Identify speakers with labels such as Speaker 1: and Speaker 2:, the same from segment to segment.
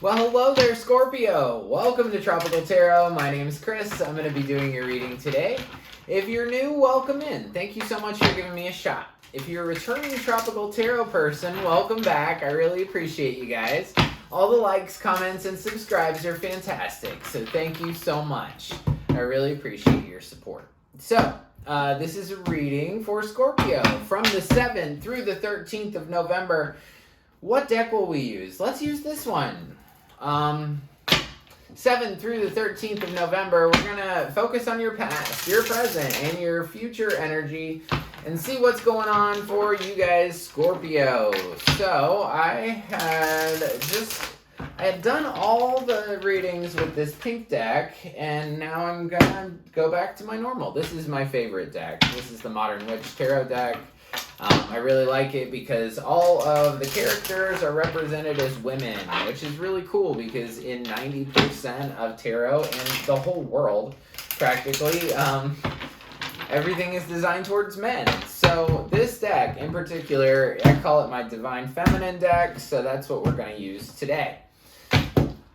Speaker 1: Well, hello there, Scorpio. Welcome to Tropical Tarot. My name is Chris. I'm going to be doing your reading today. If you're new, welcome in. Thank you so much for giving me a shot. If you're a returning Tropical Tarot person, welcome back. I really appreciate you guys. All the likes, comments, and subscribes are fantastic, so thank you so much. I really appreciate your support. So, this is a reading for Scorpio from the 7th through the 13th of November. What deck will we use? Let's use this one. 7th through the 13th of November, we're going to focus on your past, your present, and your future energy and see what's going on for you guys, Scorpio. So, I had done all the readings with this pink deck, and now I'm going to go back to my normal. This is my favorite deck. This is the Modern Witch Tarot deck. I really like it because all of the characters are represented as women, which is really cool because in 90% of tarot and the whole world, practically, everything is designed towards men. So this deck in particular, I call it my Divine Feminine deck, so that's what we're going to use today.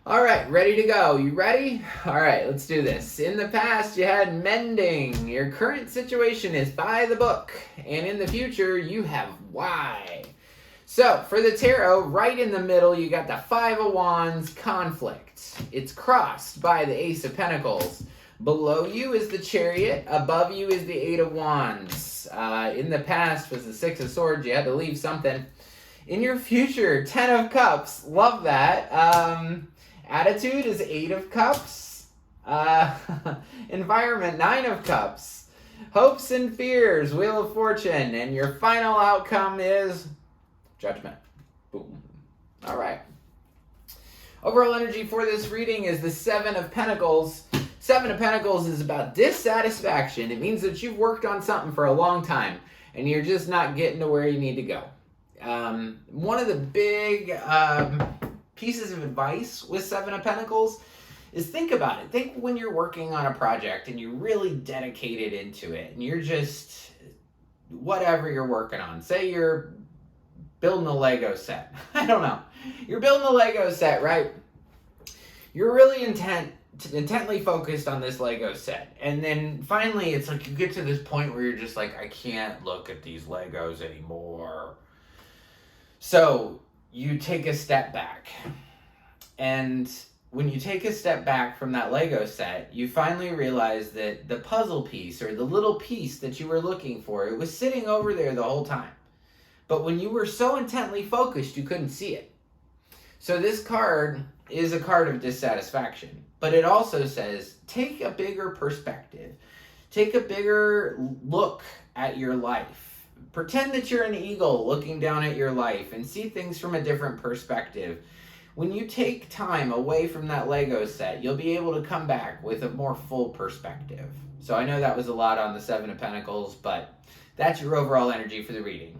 Speaker 1: All right, ready to go. You ready? All right, let's do this. In the past, you had mending. Your current situation is by the book. And in the future, you have why. So, for the tarot, right in the middle, you got the Five of Wands, conflict. It's crossed by the Ace of Pentacles. Below you is the Chariot. Above you is the Eight of Wands. In the past was the Six of Swords. You had to leave something. In your future, 10 of Cups. Love that. Attitude is 8 of Cups. Environment, 9 of Cups. Hopes and fears, Wheel of Fortune. And your final outcome is Judgment. Boom. All right. Overall energy for this reading is the 7 of Pentacles. 7 of Pentacles is about dissatisfaction. It means that you've worked on something for a long time and you're just not getting to where you need to go. One of the big pieces of advice with 7 of Pentacles is think about it. Think when you're working on a project and you're really dedicated into it and you're just, whatever you're working on. Say you're building a Lego set. I don't know. You're building a Lego set, right? You're really intently focused on this Lego set. And then finally it's like you get to this point where you're just like, I can't look at these Legos anymore. So you take a step back. And when you take a step back from that Lego set, you finally realize that the puzzle piece or the little piece that you were looking for, it was sitting over there the whole time. But when you were so intently focused, you couldn't see it. So this card is a card of dissatisfaction. But it also says, take a bigger perspective. Take a bigger look at your life. Pretend that you're an eagle looking down at your life and see things from a different perspective. When you take time away from that Lego set, you'll be able to come back with a more full perspective. So I know that was a lot on the 7 of Pentacles, but that's your overall energy for the reading.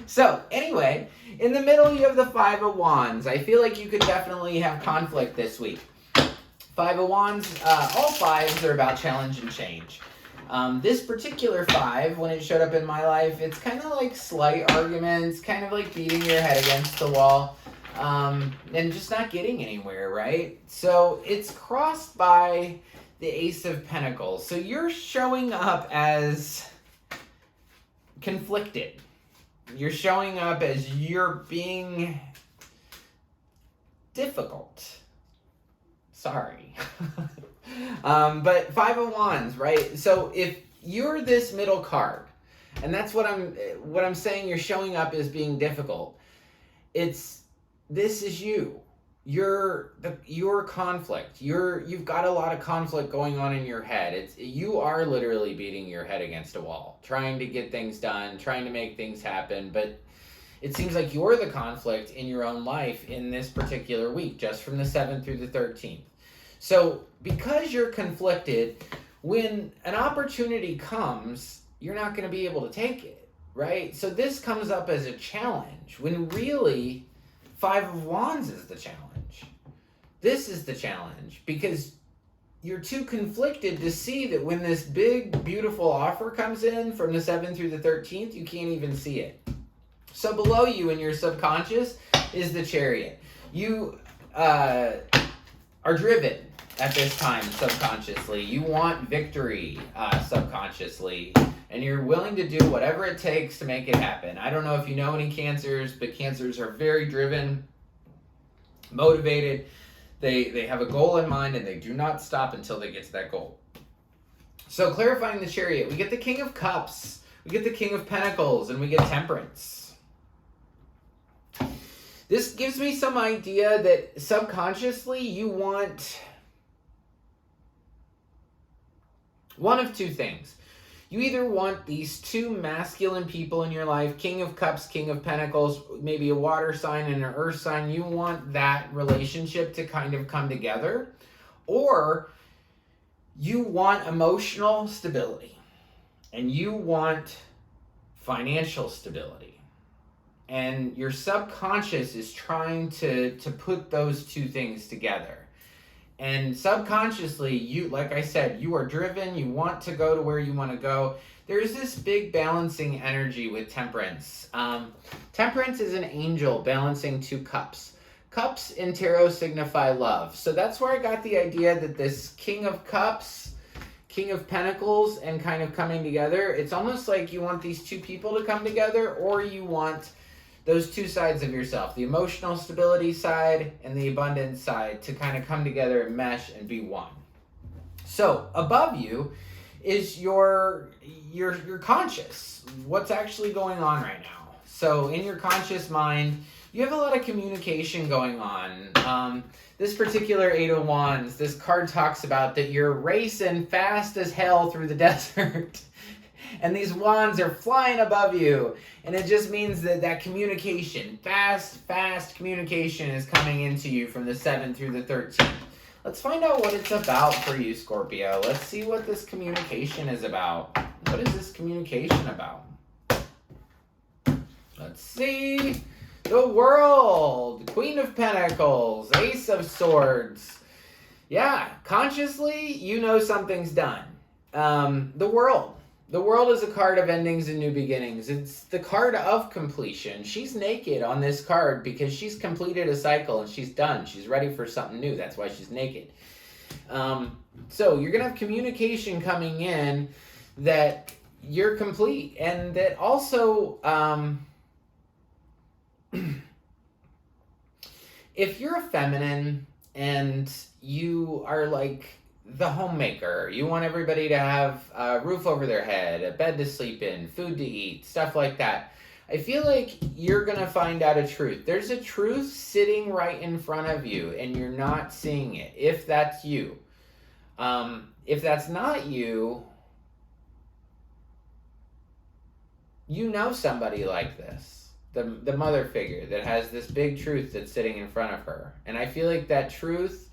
Speaker 1: So anyway, in the middle you have the 5 of Wands. I feel like you could definitely have conflict this week. 5 of Wands, all 5s are about challenge and change. This particular 5, when it showed up in my life, it's kind of like slight arguments, kind of like beating your head against the wall, and just not getting anywhere, right? So it's crossed by the Ace of Pentacles. So you're showing up as conflicted. You're showing up as you're being difficult. Sorry. But 5 of Wands, right? So if you're this middle card, and that's what I'm saying, you're showing up as being difficult. This is you. Your conflict. You've got a lot of conflict going on in your head. You are literally beating your head against a wall, trying to get things done, trying to make things happen, but it seems like you're the conflict in your own life in this particular week, just from the 7th through the 13th. So because you're conflicted, when an opportunity comes, you're not going to be able to take it, right? So this comes up as a challenge, when really 5 of Wands is the challenge. This is the challenge, because you're too conflicted to see that when this big, beautiful offer comes in from the 7th through the 13th, you can't even see it. So below you in your subconscious is the Chariot. You are driven at this time subconsciously. You want victory subconsciously, and you're willing to do whatever it takes to make it happen. I don't know if you know any Cancers, but Cancers are very driven, motivated. They have a goal in mind, and they do not stop until they get to that goal. So clarifying the Chariot, we get the King of Cups, we get the King of Pentacles, and we get Temperance. This gives me some idea that subconsciously you want one of two things. You either want these two masculine people in your life, King of Cups, King of Pentacles, maybe a water sign and an earth sign. You want that relationship to kind of come together. Or you want emotional stability. And you want financial stability. And your subconscious is trying to put those two things together. And subconsciously, you, like I said, you are driven, you want to go to where you want to go. There's this big balancing energy with Temperance. Temperance is an angel balancing two cups. Cups in tarot signify love. So that's where I got the idea that this King of Cups, King of Pentacles, and kind of coming together, it's almost like you want these two people to come together, or you want those two sides of yourself, the emotional stability side and the abundance side, to kind of come together and mesh and be one. So above you is your conscious, what's actually going on right now. So in your conscious mind, you have a lot of communication going on. This particular Eight of Wands, this card talks about that you're racing fast as hell through the desert. And these wands are flying above you. And it just means that communication, fast communication is coming into you from the 7th through the 13th. Let's find out what it's about for you, Scorpio. Let's see what this communication is about. What is this communication about? Let's see. The World, Queen of Pentacles, Ace of Swords. Yeah, consciously, you know something's done. The World. The World is a card of endings and new beginnings. It's the card of completion. She's naked on this card because she's completed a cycle and she's done. She's ready for something new. That's why she's naked. So you're going to have communication coming in that you're complete. And that also, if you're a feminine and you are like the homemaker, you want everybody to have a roof over their head, a bed to sleep in, food to eat, stuff like that. I feel like you're going to find out a truth. There's a truth sitting right in front of you and you're not seeing it, if that's you. If that's not you, you know somebody like this. The mother figure that has this big truth that's sitting in front of her. And I feel like that truth,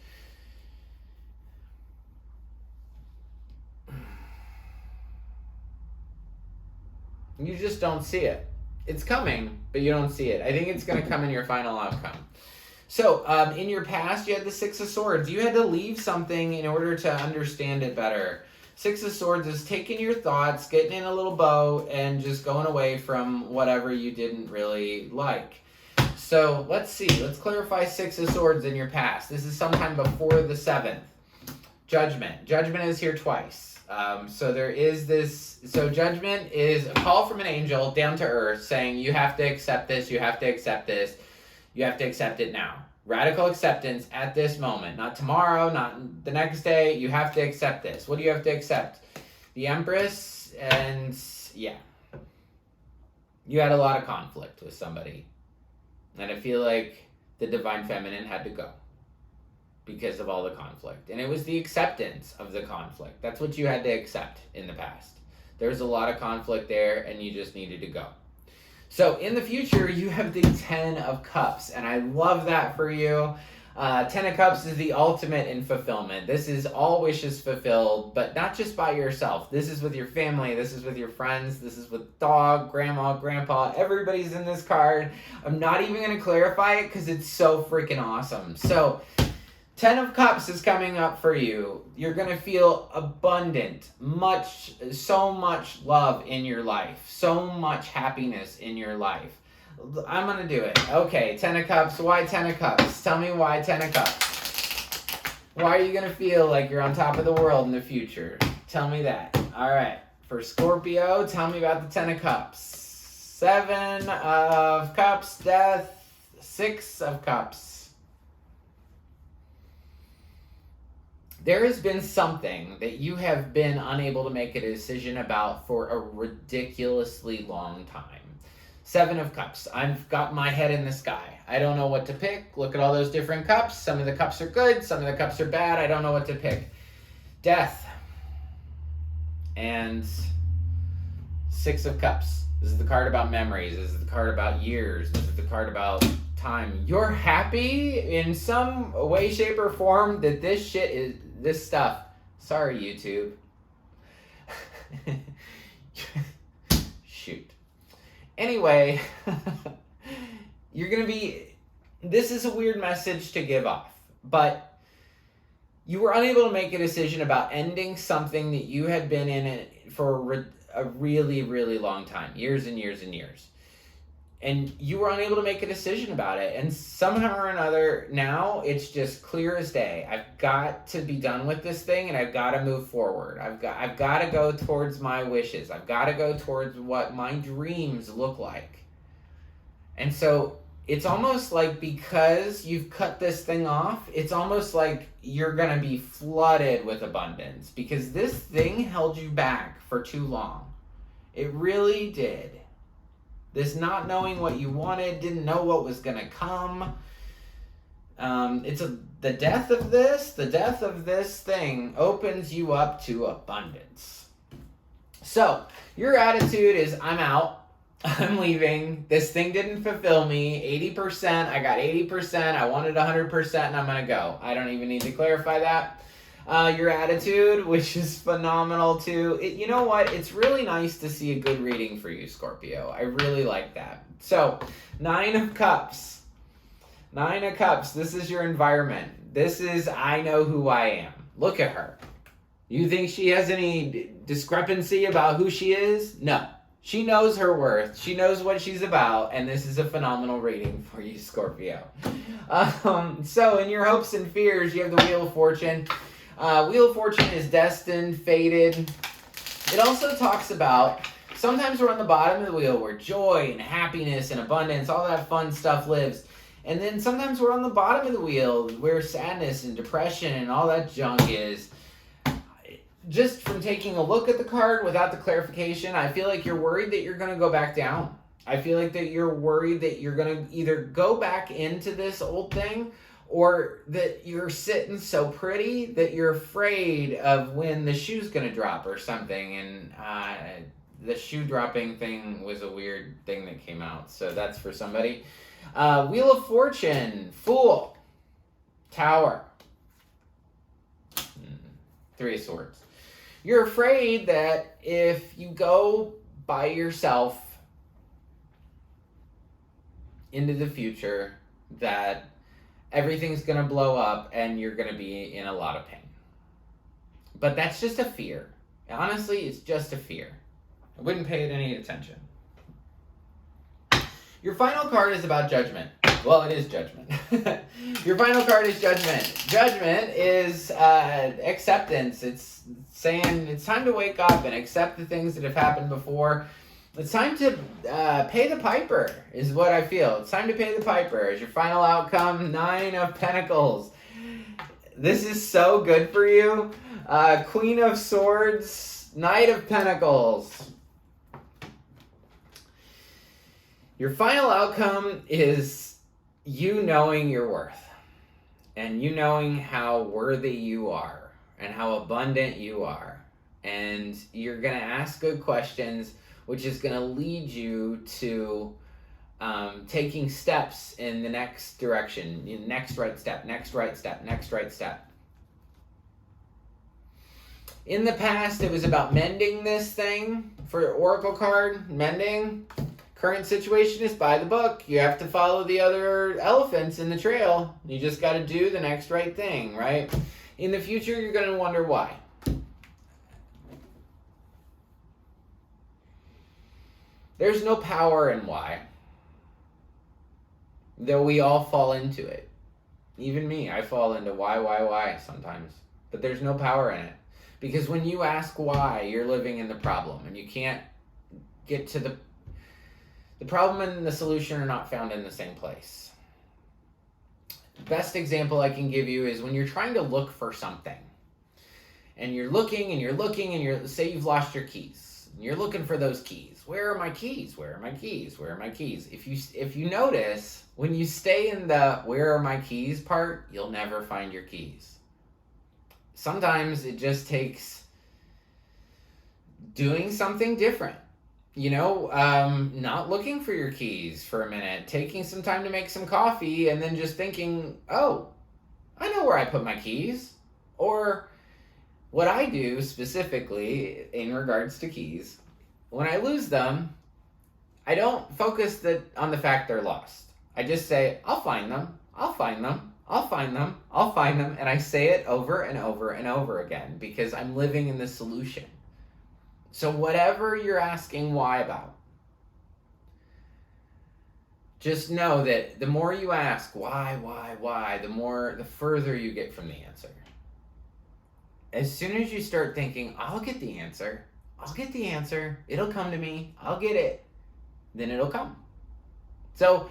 Speaker 1: you just don't see it. It's coming, but you don't see it. I think it's going to come in your final outcome. So, in your past, you had the Six of Swords. You had to leave something in order to understand it better. Six of Swords is taking your thoughts, getting in a little boat, and just going away from whatever you didn't really like. So, let's see. Let's clarify Six of Swords in your past. This is sometime before the 7th. Judgment. Judgment is here twice. So there is this, so judgment is a call from an angel down to earth saying you have to accept this, you have to accept this, you have to accept it now. Radical acceptance at this moment, not tomorrow, not the next day. You have to accept this. What do you have to accept? The Empress, and yeah. You had a lot of conflict with somebody. And I feel like the Divine Feminine had to go because of all the conflict. And it was the acceptance of the conflict. That's what you had to accept in the past. There was a lot of conflict there, and you just needed to go. So in the future, you have the 10 of Cups, and I love that for you. 10 of Cups is the ultimate in fulfillment. This is all wishes fulfilled, but not just by yourself. This is with your family. This is with your friends. This is with dog, grandma, grandpa. Everybody's in this card. I'm not even going to clarify it because it's so freaking awesome. So 10 of Cups is coming up for you. You're going to feel abundant, so much love in your life, so much happiness in your life. I'm going to do it. Okay, 10 of Cups. Why 10 of Cups? Tell me why 10 of Cups. Why are you going to feel like you're on top of the world in the future? Tell me that. All right. For Scorpio, tell me about the 10 of Cups. 7 of Cups, Death. 6 of Cups. There has been something that you have been unable to make a decision about for a ridiculously long time. 7 of Cups. I've got my head in the sky. I don't know what to pick. Look at all those different cups. Some of the cups are good. Some of the cups are bad. I don't know what to pick. Death. And 6 of Cups. This is the card about memories. This is the card about years. This is the card about time. You're happy in some way, shape, or form that this shit is, this stuff. Sorry, YouTube. Shoot. Anyway, you're going to be, this is a weird message to give off, but you were unable to make a decision about ending something that you had been in it for a really, really long time, years and years and years. And you were unable to make a decision about it. And somehow or another, now it's just clear as day. I've got to be done with this thing, and I've got to move forward. I've got to go towards my wishes. I've got to go towards what my dreams look like. And so it's almost like because you've cut this thing off, it's almost like you're going to be flooded with abundance because this thing held you back for too long. It really did. This not knowing what you wanted, didn't know what was going to come. The death of this thing opens you up to abundance. So, your attitude is, I'm out. I'm leaving. This thing didn't fulfill me. 80%. I got 80%. I wanted 100%, and I'm going to go. I don't even need to clarify that. Your attitude, which is phenomenal too. You know what? It's really nice to see a good reading for you, Scorpio. I really like that. So, 9 of Cups. 9 of Cups. This is your environment. This is, I know who I am. Look at her. You think she has any discrepancy about who she is? No. She knows her worth. She knows what she's about. And this is a phenomenal reading for you, Scorpio. So, in your hopes and fears, you have the Wheel of Fortune. Wheel of Fortune is destined, fated. It also talks about, sometimes we're on the bottom of the wheel where joy and happiness and abundance, all that fun stuff lives. And then sometimes we're on the bottom of the wheel where sadness and depression and all that junk is. Just from taking a look at the card without the clarification, I feel like you're worried that you're going to go back down. I feel like that you're worried that you're going to either go back into this old thing or that you're sitting so pretty that you're afraid of when the shoe's going to drop or something. And the shoe dropping thing was a weird thing that came out. So that's for somebody. Wheel of Fortune. Fool. Tower. 3 of Swords. You're afraid that if you go by yourself into the future, that everything's going to blow up and you're going to be in a lot of pain. But that's just a fear. Honestly, it's just a fear. I wouldn't pay it any attention. Your final card is about judgment. Well, it is judgment. Your final card is judgment. Judgment is acceptance. It's saying it's time to wake up and accept the things that have happened before. It's time to pay the piper, is what I feel. It's time to pay the piper. As your final outcome, 9 of Pentacles. This is so good for you. Queen of Swords, Knight of Pentacles. Your final outcome is you knowing your worth. And you knowing how worthy you are. And how abundant you are. And you're going to ask good questions, which is going to lead you to taking steps in the next direction. Next right step, next right step, next right step. In the past, it was about mending this thing. For Oracle card, mending. Current situation is by the book. You have to follow the other elephants in the trail. You just got to do the next right thing, right? In the future, you're going to wonder why. There's no power in why. Though we all fall into it. Even me, I fall into why sometimes. But there's no power in it. Because when you ask why, you're living in the problem. And you can't get to the problem and the solution are not found in the same place. The best example I can give you is when you're trying to look for something. And you're looking and you're looking and you're, say you've lost your keys. And you're looking for those keys. Where are my keys? Where are my keys? Where are my keys? If you notice, when you stay in the where are my keys part, you'll never find your keys. Sometimes it just takes doing something different. You know, not looking for your keys for a minute, taking some time to make some coffee, and then just thinking, oh, I know where I put my keys. Or what I do specifically in regards to keys, when I lose them, I don't focus on the fact they're lost. I just say, I'll find them, I'll find them, I'll find them, I'll find them, and I say it over and over and over again because I'm living in the solution. So whatever you're asking why about, just know that the more you ask why, the further you get from the answer. As soon as you start thinking, I'll get the answer, it'll come to me, I'll get it, then it'll come. So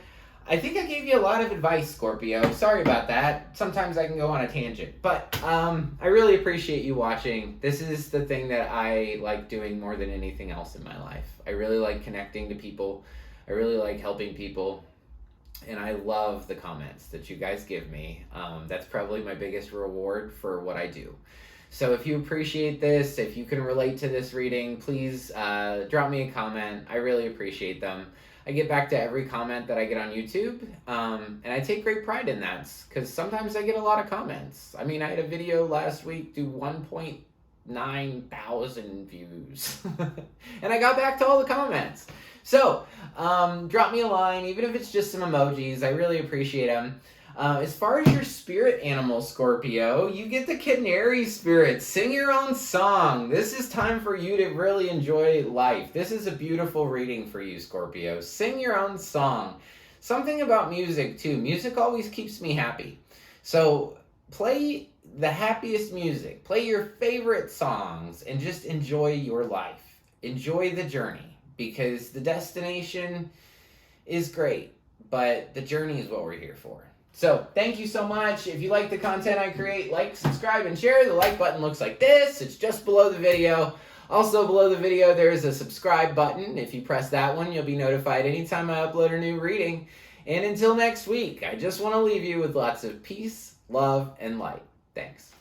Speaker 1: I think I gave you a lot of advice, Scorpio. Sorry about that. Sometimes I can go on a tangent. But I really appreciate you watching. This is the thing that I like doing more than anything else in my life. I really like connecting to people. I really like helping people. And I love the comments that you guys give me. That's probably my biggest reward for what I do. So if you appreciate this, if you can relate to this reading, please drop me a comment. I really appreciate them. I get back to every comment that I get on YouTube, and I take great pride in that, because sometimes I get a lot of comments. I mean, I had a video last week do 1.9 thousand views, and I got back to all the comments. So, drop me a line, even if it's just some emojis. I really appreciate them. As far as your spirit animal, Scorpio, you get the canary spirit. Sing your own song. This is time for you to really enjoy life. This is a beautiful reading for you, Scorpio. Sing your own song. Something about music, too. Music always keeps me happy. So play the happiest music. Play your favorite songs and just enjoy your life. Enjoy the journey, because the destination is great, but the journey is what we're here for. So, thank you so much. If you like the content I create, like, subscribe, and share. The like button looks like this. It's just below the video. Also, below the video, there is a subscribe button. If you press that one, you'll be notified anytime I upload a new reading. And until next week, I just want to leave you with lots of peace, love, and light. Thanks.